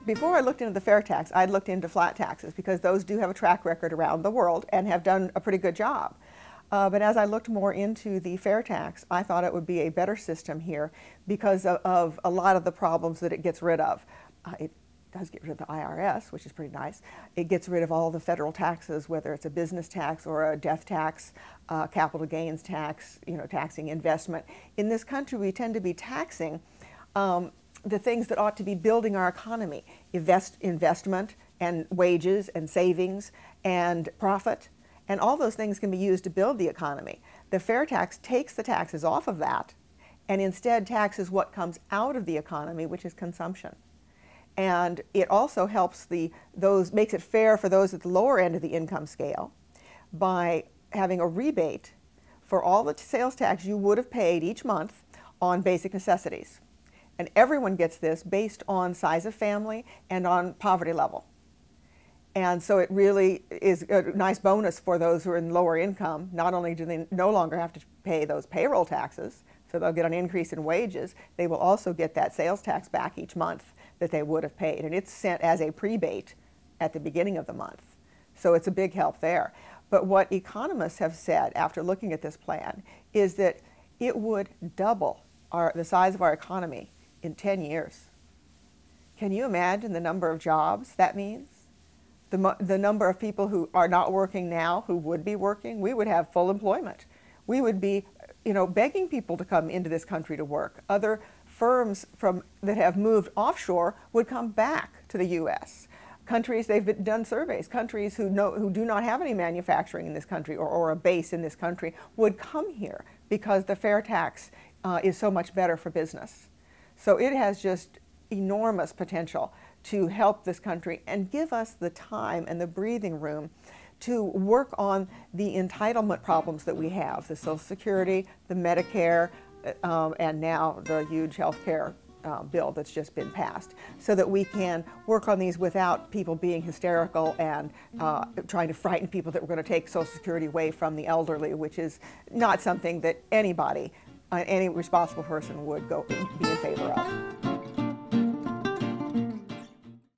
before I looked into the fair tax, I'd looked into flat taxes because those do have a track record around the world and have done a pretty good job. But as I looked more into the fair tax, I thought it would be a better system here because of a lot of the problems that it gets rid of. It does get rid of the IRS, which is pretty nice. It gets rid of all the federal taxes, whether it's a business tax or a death tax, capital gains tax, taxing investment. In this country, we tend to be taxing the things that ought to be building our economy, investment and wages and savings and profit. And all those things can be used to build the economy. The fair tax takes the taxes off of that and instead taxes what comes out of the economy, which is consumption. And it also helps makes it fair for those at the lower end of the income scale by having a rebate for all the sales tax you would have paid each month on basic necessities. And everyone gets this based on size of family and on poverty level. And so it really is a nice bonus for those who are in lower income. Not only do they no longer have to pay those payroll taxes, so they'll get an increase in wages, they will also get that sales tax back each month that they would have paid. And it's sent as a prebate at the beginning of the month. So it's a big help there. But what economists have said after looking at this plan is that it would double the size of our economy in 10 years. Can you imagine the number of jobs that means? The number of people who are not working now who would be working? We would have full employment. We would be begging people to come into this country to work. Other firms that have moved offshore would come back to the U.S. Countries, they've done surveys, countries who do not have any manufacturing in this country or a base in this country would come here because the fair tax is so much better for business. So it has just enormous potential to help this country and give us the time and the breathing room to work on the entitlement problems that we have, the Social Security, the Medicare, and now the huge health care bill that's just been passed, so that we can work on these without people being hysterical and trying to frighten people that we're going to take Social Security away from the elderly, which is not something that anybody, any responsible person would be in favor of.